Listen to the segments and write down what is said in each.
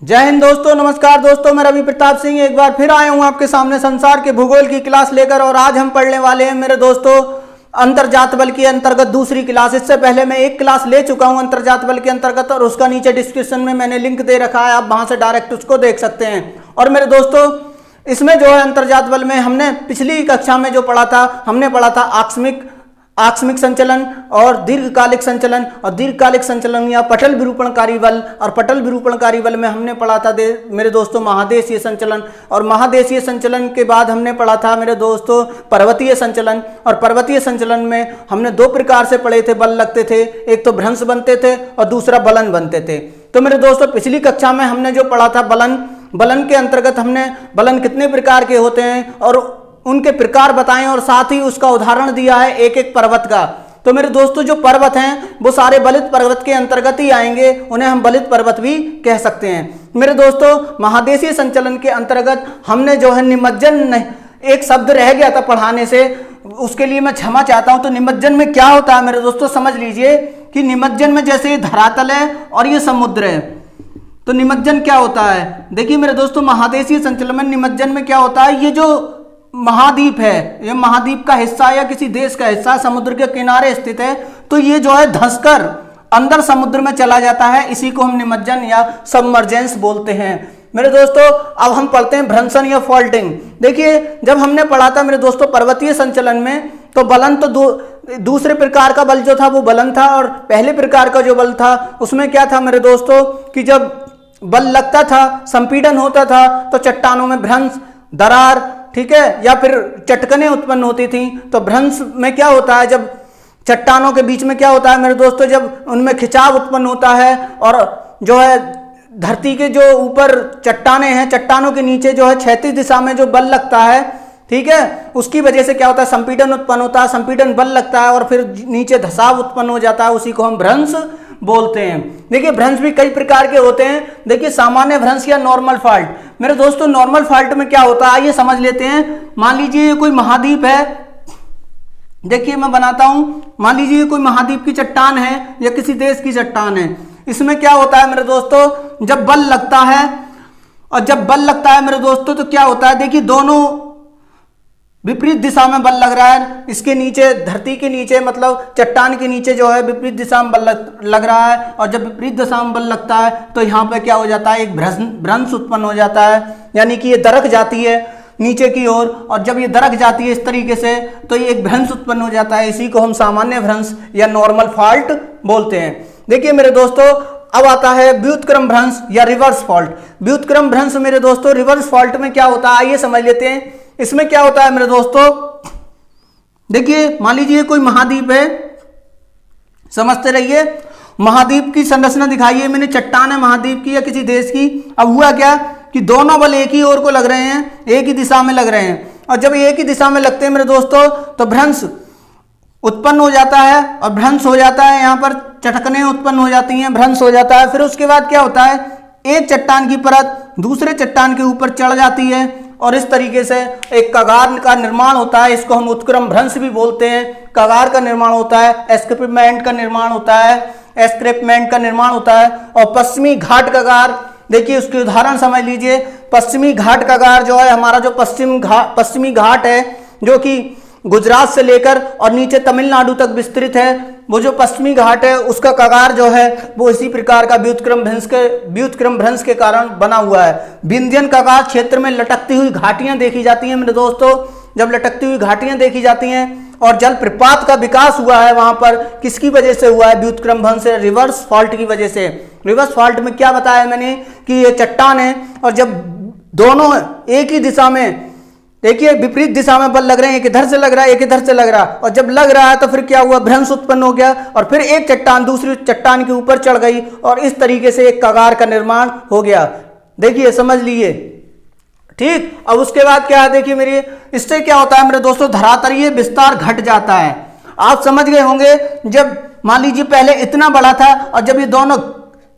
जय हिंद दोस्तों, नमस्कार दोस्तों। मैं रवि प्रताप सिंह एक बार फिर आया हूं आपके सामने संसार के भूगोल की क्लास लेकर। और आज हम पढ़ने वाले हैं मेरे दोस्तों अंतर्जात बल के अंतर्गत दूसरी क्लास। इससे पहले मैं एक क्लास ले चुका हूं अंतर्जात बल के अंतर्गत, और उसका नीचे डिस्क्रिप्शन में मैंने लिंक दे रखा है, आप वहां से डायरेक्ट उसको देख सकते हैं। और मेरे दोस्तों इसमें जो है अंतर्जात बल में हमने पिछली कक्षा में जो पढ़ा था, हमने पढ़ा था आकस्मिक संचलन और दीर्घकालिक संचलन। और दीर्घकालिक संचलन या पटल विरूपणकारी बल, और पटल विरूपणकारी बल में हमने पढ़ा था मेरे दोस्तों महादेशीय संचलन। और महादेशीय संचलन के बाद हमने पढ़ा था मेरे दोस्तों पर्वतीय संचलन। और पर्वतीय संचलन में हमने दो प्रकार से पढ़े थे बल लगते थे, एक तो भ्रंश बनते थे और दूसरा बलन बनते थे। तो मेरे दोस्तों पिछली कक्षा में हमने जो पढ़ा था बलन के अंतर्गत हमने बलन कितने प्रकार के होते हैं और उनके प्रकार बताएं, और साथ ही उसका उदाहरण दिया है एक एक पर्वत का। तो मेरे दोस्तों जो पर्वत हैं वो सारे बलित पर्वत के अंतर्गत ही आएंगे, उन्हें हम बलित पर्वत भी कह सकते हैं। मेरे दोस्तों महादेशीय संचलन के अंतर्गत हमने जो है निमज्जन, एक शब्द रह गया था पढ़ाने से, उसके लिए मैं क्षमा चाहता हूं। तो निमज्जन में क्या होता है मेरे दोस्तों, समझ लीजिए कि निमज्जन में जैसे ये धरातल है और ये समुद्र है, तो निमज्जन क्या होता है। देखिए मेरे दोस्तों महादेशीय संचलन में निमज्जन में क्या होता है, ये जो महाद्वीप है, ये महाद्वीप का हिस्सा या किसी देश का हिस्सा समुद्र के किनारे स्थित है, तो ये जो है धंसकर अंदर समुद्र में चला जाता है। इसी को हम निमज्जन या सबमर्जेंस बोलते हैं। मेरे दोस्तों अब हम पढ़ते हैं भ्रंशन या फॉल्टिंग। देखिए जब हमने पढ़ा था मेरे दोस्तों पर्वतीय संचलन में, तो बलन तो दूसरे प्रकार का बल जो था वो बलन था, और पहले प्रकार का जो बल था उसमें क्या था मेरे दोस्तों कि जब बल लगता था, संपीड़न होता था, तो चट्टानों में भ्रंश, दरार, ठीक है, या फिर चटकने उत्पन्न होती थी। तो भ्रंश में क्या होता है, जब चट्टानों के बीच में क्या होता है मेरे दोस्तों, जब उनमें खिंचाव उत्पन्न होता है और जो है धरती के जो ऊपर चट्टाने हैं, चट्टानों के नीचे जो है क्षैतिज दिशा में जो बल लगता है, ठीक है, उसकी वजह से क्या होता है संपीड़न उत्पन्न होता है, संपीड़न बल लगता है और फिर नीचे धसाव उत्पन्न हो जाता है, उसी को हम भ्रंश बोलते हैं। देखिए भ्रंश भी कई प्रकार के होते हैं। देखिए सामान्य भ्रंश या नॉर्मल फॉल्ट। मेरे दोस्तों नॉर्मल फॉल्ट में क्या होता है आइए समझ लेते हैं। मान लीजिए ये कोई महाद्वीप है, देखिए मैं बनाता हूं, मान लीजिए ये कोई महाद्वीप की चट्टान है या किसी देश की चट्टान है। इसमें क्या होता है मेरे दोस्तों, जब बल लगता है, और जब बल लगता है मेरे दोस्तों तो क्या होता है, देखिए दोनों विपरीत दिशा में बल लग रहा है। इसके नीचे धरती के नीचे मतलब चट्टान के नीचे जो है विपरीत दिशा में बल लग रहा है, और जब विपरीत दिशा में बल लगता है तो यहाँ पे क्या हो जाता है, एक भ्रंश उत्पन्न हो जाता है, यानी कि ये दरक जाती है नीचे की ओर, और जब ये दरक जाती है इस तरीके से तो ये एक भ्रंश उत्पन्न हो जाता है। इसी को हम सामान्य भ्रंश या नॉर्मल फॉल्ट बोलते हैं। देखिए मेरे दोस्तों अब आता है व्युत्क्रम भ्रंश या रिवर्स फॉल्ट। व्युत्क्रम भ्रंश मेरे दोस्तों रिवर्स फॉल्ट में क्या होता है आइए समझ लेते हैं। इसमें क्या होता है मेरे दोस्तों, देखिए मान लीजिए कोई महाद्वीप है, समझते रहिए, महाद्वीप की संरचना दिखाइए मैंने, चट्टान है महाद्वीप की या किसी देश की। अब हुआ क्या कि दोनों बल एक ही ओर को लग रहे हैं, एक ही दिशा में लग रहे हैं, और जब एक ही दिशा में लगते हैं मेरे दोस्तों तो भ्रंश उत्पन्न हो जाता है, और भ्रंश हो जाता है, यहाँ पर चटकने उत्पन्न हो जाती हैं, भ्रंश हो जाता है। फिर उसके बाद क्या होता है, एक चट्टान की परत दूसरे चट्टान के ऊपर चढ़ जाती है, और इस तरीके से एक कगार का निर्माण होता है। इसको हम उत्क्रम भ्रंश भी बोलते हैं। कगार का निर्माण होता है, एस्क्रिपमेंट का निर्माण होता है, एस्क्रिपमेंट का निर्माण होता है। और पश्चिमी घाट कगार, देखिए उसके उदाहरण समझ लीजिए। पश्चिमी घाट कगार जो है हमारा जो पश्चिमी घाट है, जो कि गुजरात से लेकर और नीचे तमिलनाडु तक विस्तृत है, वो जो पश्चिमी घाट है उसका कगार जो है वो इसी प्रकार का व्युत्क्रम भ्रंश के कारण बना हुआ है। विंध्यन कगार क्षेत्र में लटकती हुई घाटियां देखी जाती हैं मेरे दोस्तों। जब लटकती हुई घाटियां देखी जाती हैं और जल प्रपात का विकास हुआ है वहां पर, किसकी वजह से हुआ है, व्युत्क्रम भ्रंश से, रिवर्स फॉल्ट की वजह से। रिवर्स फॉल्ट में क्या बताया मैंने कि ये चट्टान है, और जब दोनों एक ही दिशा में, देखिए विपरीत दिशा में बल लग रहे हैं, एक इधर से लग रहा है एक इधर से लग रहा है, और जब लग रहा है तो फिर क्या हुआ, भ्रंश उत्पन्न हो गया, और फिर एक चट्टान दूसरी चट्टान के ऊपर चढ़ गई, और इस तरीके से एक कगार का निर्माण हो गया। देखिए समझ लीजिए, ठीक। अब उसके बाद क्या है, देखिए मेरी, इससे क्या होता है मेरे दोस्तों, धरातलीय विस्तार घट जाता है। आप समझ गए होंगे, जब मान लीजिए पहले इतना बड़ा था, और जब ये दोनों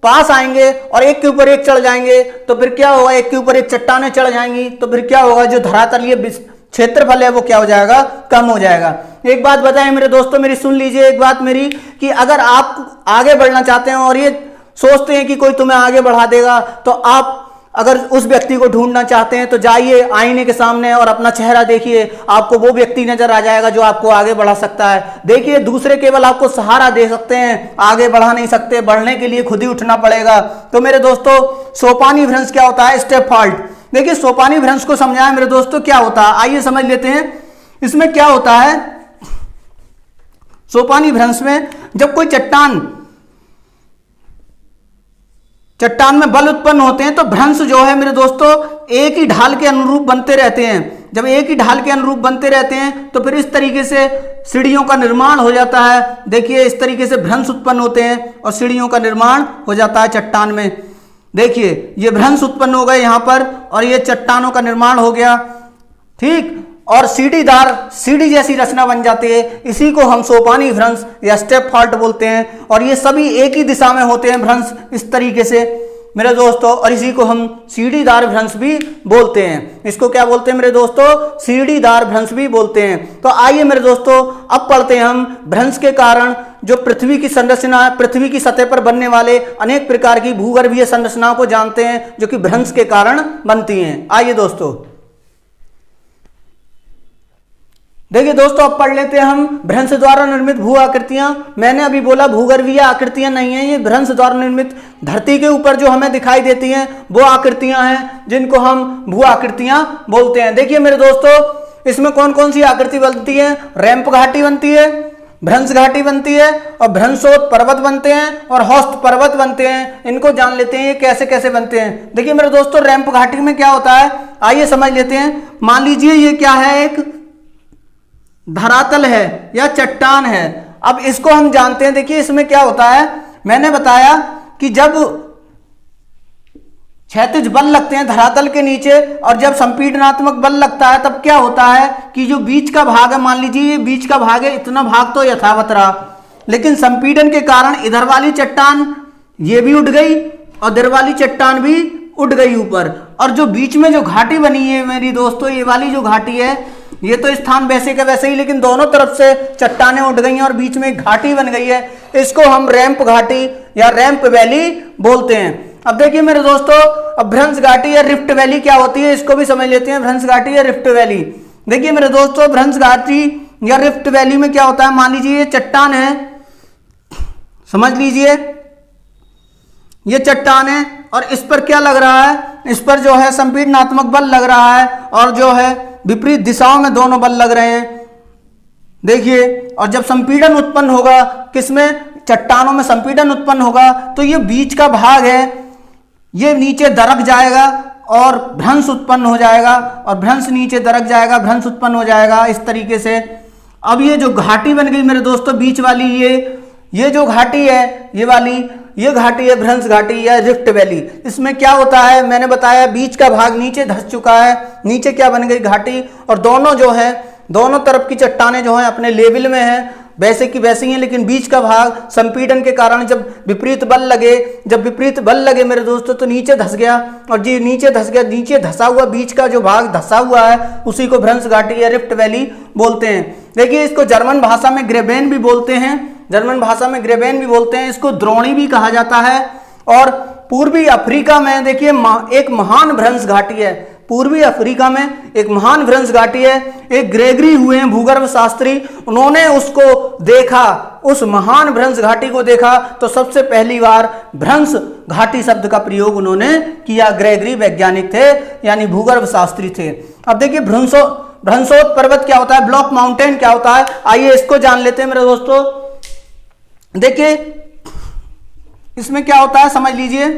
पास आएंगे और एक के ऊपर एक चढ़ जाएंगे तो फिर क्या होगा, एक के ऊपर एक चट्टानें चढ़ जाएंगी, तो फिर क्या होगा, जो धरातलीय क्षेत्रफल है वो क्या हो जाएगा, कम हो जाएगा। एक बात बताएं मेरे दोस्तों, मेरी सुन लीजिए एक बात मेरी, कि अगर आप आगे बढ़ना चाहते हैं और ये सोचते हैं कि कोई तुम्हें आगे बढ़ा देगा, तो आप अगर उस व्यक्ति को ढूंढना चाहते हैं तो जाइए आईने के सामने और अपना चेहरा देखिए, आपको वो व्यक्ति नजर आ जाएगा जो आपको आगे बढ़ा सकता है। देखिए दूसरे केवल आपको सहारा दे सकते हैं, आगे बढ़ा नहीं सकते, बढ़ने के लिए खुद ही उठना पड़ेगा। तो मेरे दोस्तों सोपानी भ्रंश क्या होता है? Step fault. देखिए सोपानी भ्रंश को समझाएं मेरे दोस्तों क्या होता है, आइए समझ लेते हैं इसमें क्या होता है। सोपानी भ्रंश में जब कोई चट्टान में बल उत्पन्न होते हैं तो भ्रंश जो है मेरे दोस्तों एक ही ढाल के अनुरूप बनते रहते हैं। जब एक ही ढाल के अनुरूप बनते रहते हैं तो फिर इस तरीके से सीढ़ियों का निर्माण हो जाता है। देखिए इस तरीके से भ्रंश उत्पन्न होते हैं और सीढ़ियों का निर्माण हो जाता है चट्टान में। देखिए ये भ्रंश उत्पन्न हो गए यहां पर और ये चट्टानों का निर्माण हो गया, ठीक, और सीढ़ी जैसी रचना बन जाती है। इसी को हम सोपानी भ्रंश या स्टेप फॉल्ट बोलते हैं और ये सभी एक ही दिशा में होते हैं भ्रंश इस तरीके से मेरे दोस्तों, और इसी को हम सीढ़ीदार भ्रंश भी बोलते हैं। इसको क्या बोलते हैं मेरे दोस्तों? सीढ़ीदार भ्रंश भी बोलते हैं। तो आइए मेरे दोस्तों अब पढ़ते हैं हम भ्रंश के कारण जो पृथ्वी की संरचना, पृथ्वी की सतह पर बनने वाले अनेक प्रकार की भूगर्भीय संरचनाओं को जानते हैं जो कि भ्रंश के कारण बनती हैं। आइए दोस्तों देखिए दोस्तों अब पढ़ लेते हैं हम भ्रंश द्वारा निर्मित भू आकृतियां। मैंने अभी बोला भूगर्भीय आकृतियां नहीं है, ये भ्रंश द्वारा निर्मित धरती के ऊपर जो हमें दिखाई देती हैं वो आकृतियां हैं जिनको हम भू आकृतियां बोलते हैं। देखिए मेरे दोस्तों इसमें कौन कौन सी आकृति बनती है? रैंप घाटी बनती है, भ्रंश घाटी बनती है और भ्रंशोत पर्वत बनते हैं और हौस्त पर्वत बनते हैं। इनको जान लेते हैं ये कैसे कैसे बनते हैं। देखिए मेरे दोस्तों रैंप घाटी में क्या होता है आइए समझ लेते हैं। मान लीजिए ये क्या है, एक धरातल है या चट्टान है। अब इसको हम जानते हैं, देखिए इसमें क्या होता है, मैंने बताया कि जब क्षैतिज बल लगते हैं धरातल के नीचे और जब संपीडनात्मक बल लगता है तब क्या होता है कि जो बीच का भाग है, मान लीजिए ये बीच का भाग है, इतना भाग तो यथावत रहा, लेकिन संपीडन के कारण इधर वाली चट्टान ये भी उठ गई और इधर वाली चट्टान भी उठ गई ऊपर, और जो बीच में जो घाटी बनी है मेरी दोस्तों, ये वाली जो घाटी है ये तो स्थान वैसे का वैसे ही, लेकिन दोनों तरफ से चट्टानें उठ गई हैं और बीच में एक घाटी बन गई है। इसको हम रैंप घाटी या रैंप वैली बोलते हैं। अब देखिए मेरे दोस्तों अब भ्रंश घाटी या रिफ्ट वैली क्या होती है इसको भी समझ लेते हैं। भ्रंश घाटी या रिफ्ट वैली, देखिए मेरे दोस्तों भ्रंश घाटी या रिफ्ट वैली में क्या होता है, मान लीजिए ये चट्टान है, समझ लीजिए ये चट्टान है और इस पर क्या लग रहा है, इस पर जो है संपीडनात्मक बल लग रहा है और जो है विपरीत दिशाओं में दोनों बल लग रहे हैं। देखिए और जब संपीड़न उत्पन्न होगा, किसमें, चट्टानों में संपीड़न उत्पन्न होगा तो ये बीच का भाग है ये नीचे दरक जाएगा और भ्रंश उत्पन्न हो जाएगा और भ्रंश नीचे दरक जाएगा, भ्रंश उत्पन्न हो जाएगा इस तरीके से। अब ये जो घाटी बन गई मेरे दोस्तों बीच वाली, ये जो घाटी है ये वाली, ये घाटी है भ्रंश घाटी या रिफ्ट वैली। इसमें क्या होता है मैंने बताया, बीच का भाग नीचे धंस चुका है, नीचे क्या बन गई घाटी, और दोनों जो है दोनों तरफ की चट्टानें जो हैं अपने लेवल में हैं, वैसे की वैसी हैं, लेकिन बीच का भाग संपीड़न के कारण जब विपरीत बल लगे मेरे दोस्तों तो नीचे धंस गया, और जी नीचे धंस गया, नीचे धंसा हुआ बीच का जो भाग धंसा हुआ है उसी को भ्रंश घाटी या रिफ्ट वैली बोलते हैं। देखिए इसको जर्मन भाषा में ग्रेबेन भी बोलते हैं, इसको द्रोणी भी कहा जाता है। और पूर्वी अफ्रीका में देखिए एक महान भ्रंश घाटी है, पूर्वी अफ्रीका में एक महान भ्रंश घाटी है। एक ग्रेगरी हुए हैं भूगर्भ शास्त्री, उन्होंने उसको देखा, उस महान भ्रंश घाटी को देखा तो सबसे पहली बार भ्रंश घाटी शब्द का प्रयोग उन्होंने किया। ग्रेगरी वैज्ञानिक थे यानी भूगर्भ शास्त्री थे। अब देखिए भ्रंशोत पर्वत क्या होता है, ब्लॉक माउंटेन क्या होता है, आइए इसको जान लेते हैं मेरे दोस्तों। देखिए इसमें क्या होता है समझ लीजिए।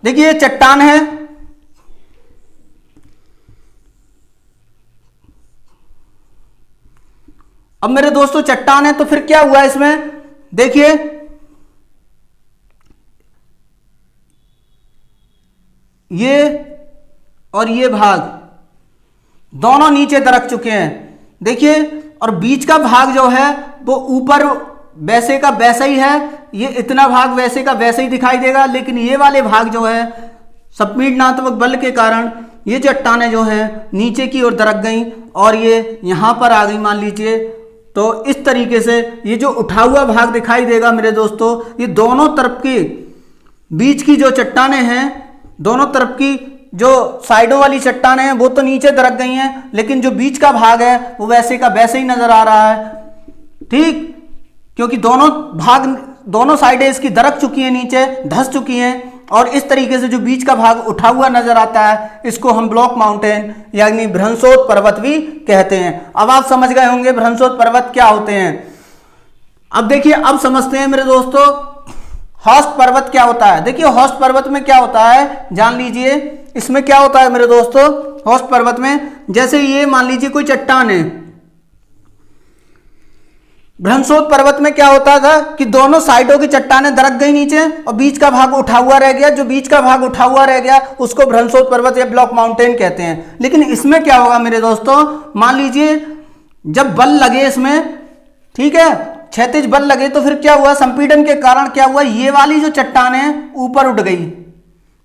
देखिए ये चट्टान है, अब मेरे दोस्तों चट्टान है तो फिर क्या हुआ इसमें, देखिए ये और ये भाग दोनों नीचे दरक चुके हैं। देखिए और बीच का भाग जो है वो ऊपर वैसे का वैसा ही है, ये इतना भाग वैसे का वैसे ही दिखाई देगा, लेकिन ये वाले भाग जो है संपीडनात्मक बल के कारण ये चट्टानें जो हैं नीचे की ओर दरक गई और ये यहाँ पर आ गई मान लीजिए, तो इस तरीके से ये जो उठा हुआ भाग दिखाई देगा मेरे दोस्तों, ये दोनों तरफ की बीच की जो चट्टानें हैं, दोनों तरफ की जो साइडों वाली चट्टानें हैं वो तो नीचे दरक गई हैं, लेकिन जो बीच का भाग है वो वैसे का वैसे ही नजर आ रहा है। ठीक, क्योंकि दोनों साइडें इसकी दरक चुकी हैं, नीचे धंस चुकी हैं, और इस तरीके से जो बीच का भाग उठा हुआ नजर आता है इसको हम ब्लॉक माउंटेन यानी भ्रंशोत पर्वत भी कहते हैं। अब आप समझ गए होंगे भ्रंशोत पर्वत क्या होते हैं। अब देखिए, अब समझते हैं मेरे दोस्तों हौस्ट पर्वत क्या होता है। देखिए हौस्ट पर्वत में क्या होता है जान लीजिए। इसमें क्या होता है मेरे दोस्तों हौस्ट पर्वत में, जैसे ये मान लीजिए कोई चट्टान है। भ्रंशोत पर्वत में क्या होता था कि दोनों साइडों की चट्टानें दरक गई नीचे और बीच का भाग उठा हुआ रह गया। जो बीच का भाग उठा हुआ रह गया उसको भ्रंशोत पर्वत या ब्लॉक माउंटेन कहते हैं। लेकिन इसमें क्या होगा मेरे दोस्तों, मान लीजिए जब बल लगे इसमें, ठीक है, क्षैतिज बल लगे, तो फिर क्या हुआ, संपीड़न के कारण क्या हुआ, ये वाली जो चट्टान है ऊपर उठ गई,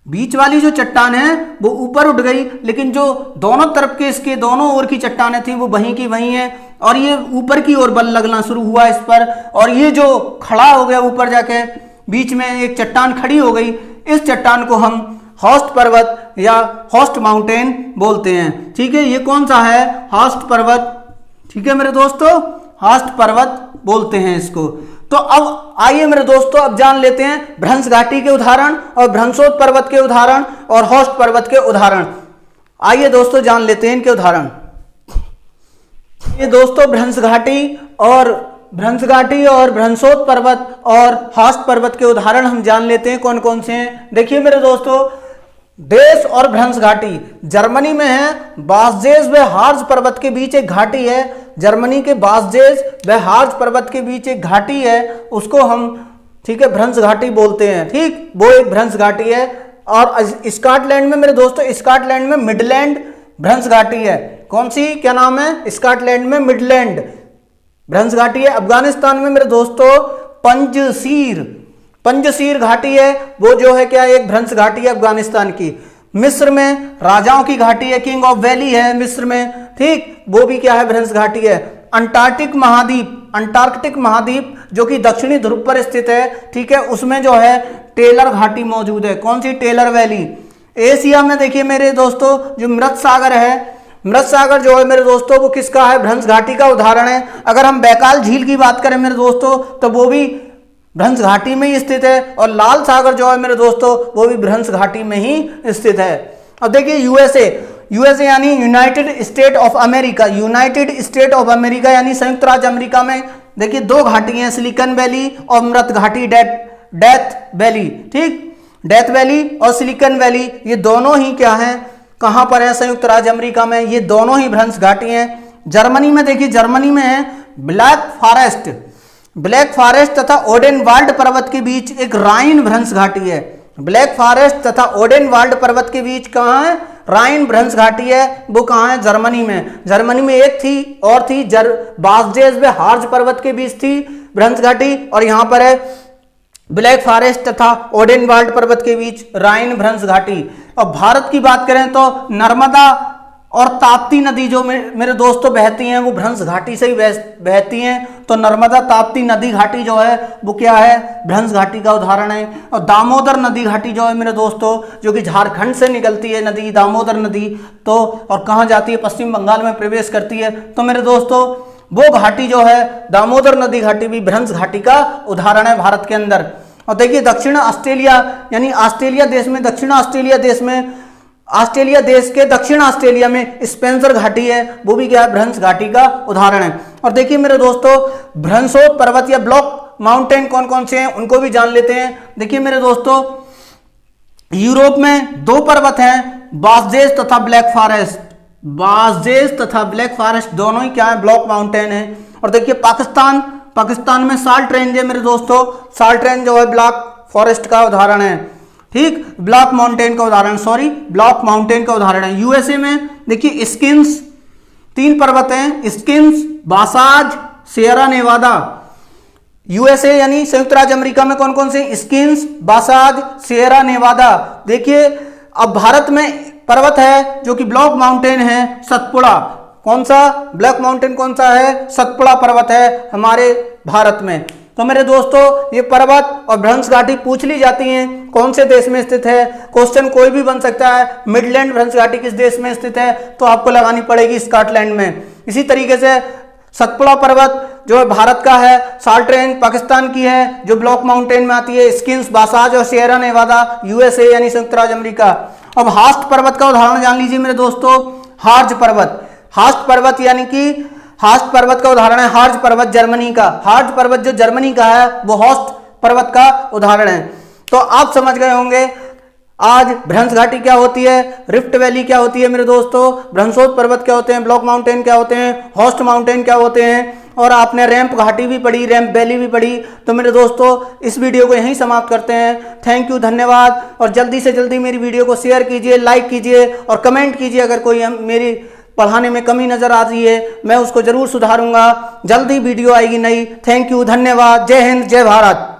बीच वाली जो चट्टान है वो ऊपर उठ गई, लेकिन जो दोनों तरफ के इसके दोनों ओर की चट्टानें थी वो वहीं की वहीं है, और ये ऊपर की ओर बल लगना शुरू हुआ इस पर, और ये जो खड़ा हो गया ऊपर जाके, बीच में एक चट्टान खड़ी हो गई। इस चट्टान को हम हौस्ट पर्वत या हौस्ट माउंटेन बोलते हैं। ठीक है, ये कौन सा है, हौस्ट पर्वत। ठीक है मेरे दोस्तों, हौस्ट पर्वत बोलते हैं इसको। तो अब आइए मेरे दोस्तों अब जान लेते हैं भ्रंश घाटी के उदाहरण और भ्रंशोत पर्वत के उदाहरण और हौस्ट पर्वत के उदाहरण। आइए दोस्तों जान लेते हैं इनके उदाहरण। ये दोस्तों भ्रंश घाटी और भ्रंशोत पर्वत और हौस्ट पर्वत के उदाहरण हम जान लेते हैं कौन कौन से हैं। देखिए मेरे दोस्तों, देश और भ्रंश घाटी जर्मनी में है। बासजेस व हार्ज पर्वत के बीच एक घाटी है। जर्मनी के बासजेस व हार्ज पर्वत के बीच एक घाटी है, उसको हम, ठीक है, भ्रंश घाटी बोलते हैं। ठीक, वो एक भ्रंश घाटी है। और स्कॉटलैंड में मेरे दोस्तों, स्कॉटलैंड में मिडलैंड भ्रंश घाटी है। कौन सी, क्या नाम है, स्कॉटलैंड में मिडलैंड भ्रंश घाटी है। अफगानिस्तान में मेरे दोस्तों पंजशीर घाटी है, वो जो है क्या, एक भ्रंश घाटी है अफगानिस्तान की। मिस्र में राजाओं की घाटी है, किंग ऑफ वैली है मिस्र में। ठीक, वो भी क्या है, भ्रंश घाटी है। अंटार्कटिक महाद्वीप जो कि दक्षिणी ध्रुव पर स्थित है, ठीक है, उसमें जो है टेलर घाटी मौजूद है। कौन सी, टेलर वैली। एशिया में देखिए मेरे दोस्तों जो मृत सागर है, मृत सागर जो है मेरे दोस्तों वो किसका है, भ्रंश घाटी का उदाहरण है। अगर हम बैकाल झील की बात करें मेरे दोस्तों तो वो भी भ्रंश घाटी में ही स्थित है, और लाल सागर जो है मेरे दोस्तों वो भी भ्रंश घाटी में ही स्थित है। अब देखिए यूएसए यानी यूनाइटेड स्टेट ऑफ अमेरिका यानी संयुक्त राज्य अमेरिका में देखिए दो घाटी हैं, सिलिकॉन वैली और मृत घाटी डेथ वैली। ठीक, डेथ वैली और सिलिकॉन वैली ये दोनों ही क्या हैं, कहां पर है, संयुक्त राज्य अमेरिका में। ये दोनों ही भ्रंश घाटी हैं। जर्मनी में देखिए, जर्मनी में है ब्लैक फॉरेस्ट तथा ओडेनवाल्ड पर्वत के बीच एक राइन भ्रंश घाटी है। ब्लैक फॉरेस्ट तथा ओडेनवाल्ड पर्वत के बीच कहां है, राइन भ्रंश घाटी है। वो कहां है, जर्मनी में। जर्मनी में एक थी और थी बासजेस व हार्ज पर्वत के बीच थी भ्रंश घाटी, और यहां पर है ब्लैक फॉरेस्ट तथा ओडेनवाल्ड पर्वत के बीच राइन भ्रंश घाटी। और भारत की बात करें तो नर्मदा और ताप्ती नदी जो मेरे दोस्तों बहती हैं वो भ्रंश घाटी से ही बहती हैं। तो नर्मदा ताप्ती नदी घाटी जो है वो क्या है, भ्रंश घाटी का उदाहरण है। और दामोदर नदी घाटी जो है मेरे दोस्तों, जो कि झारखंड से निकलती है नदी, दामोदर नदी, तो और कहाँ जाती है, पश्चिम बंगाल में प्रवेश करती है। तो मेरे दोस्तों वो घाटी जो है दामोदर नदी घाटी भी भ्रंश घाटी का उदाहरण है भारत के अंदर। और देखिए दक्षिण ऑस्ट्रेलिया यानी ऑस्ट्रेलिया देश में, दक्षिण ऑस्ट्रेलिया देश में, ऑस्ट्रेलिया देश के दक्षिण ऑस्ट्रेलिया में स्पेंसर घाटी है, वो भी क्या है, भ्रंश घाटी का उदाहरण है। और देखिए मेरे दोस्तों भ्रंशोत पर्वत या ब्लॉक माउंटेन कौन कौन से हैं उनको भी जान लेते हैं। देखिए मेरे दोस्तों यूरोप में दो पर्वत हैं, बासजेस तथा ब्लैक फॉरेस्ट दोनों ही क्या है, ब्लॉक माउंटेन है। और देखिए पाकिस्तान में साल्ट रेंज है मेरे दोस्तों, साल्ट रेंज जो है ब्लैक फॉरेस्ट का उदाहरण है। ठीक, ब्लॉक माउंटेन का उदाहरण है। यूएसए में देखिए स्किन्स, तीन पर्वत हैं, स्किन्स, बासाज, सियरा नेवादा। यूएसए यानी संयुक्त राज्य अमेरिका में कौन कौन से, स्किन्स, बासाज, सियरा नेवादा। देखिए अब भारत में पर्वत है जो कि ब्लॉक माउंटेन है, सतपुड़ा। कौन सा ब्लैक माउंटेन कौन सा है? सतपुड़ा पर्वत है हमारे भारत में। तो मेरे दोस्तों ये पर्वत और भ्रंश घाटी पूछ ली जाती हैं कौन से देश में स्थित है। क्वेश्चन कोई भी बन सकता है, मिडलैंड भ्रंश घाटी किस देश में स्थित है, तो आपको लगानी पड़ेगी स्कॉटलैंड में। इसी तरीके से सतपुड़ा पर्वत जो है भारत का है, साल्ट रेंज पाकिस्तान की है जो ब्लैक माउंटेन में आती है, स्किन्स बासाज और सिएरा नेवादा यूएसए यानी संयुक्त राज्य अमेरिका। अब हास्ट पर्वत का उदाहरण जान लीजिए मेरे दोस्तों, हार्ज पर्वत। हास्ट पर्वत यानी कि हास्ट पर्वत का उदाहरण है हार्ज पर्वत जर्मनी का। हार्ज पर्वत जो जर्मनी का है वो हास्ट पर्वत का उदाहरण है। तो आप समझ गए होंगे आज भ्रंश घाटी क्या होती है, रिफ्ट वैली क्या होती है मेरे दोस्तों, भ्रंशोद पर्वत क्या होते हैं, ब्लैक माउंटेन क्या होते हैं, हॉस्ट माउंटेन क्या होते हैं, और आपने रैंप घाटी भी पढ़ी, रैंप वैली भी पढ़ी। तो मेरे दोस्तों इस वीडियो को यहीं समाप्त करते हैं। थैंक यू, धन्यवाद। और जल्दी से जल्दी मेरी वीडियो को शेयर कीजिए, लाइक कीजिए और कमेंट कीजिए। अगर कोई मेरी पढ़ाने में कमी नजर आ रही है मैं उसको जरूर सुधारूंगा। जल्दी वीडियो आएगी नई। थैंक यू, धन्यवाद। जय हिंद, जय भारत।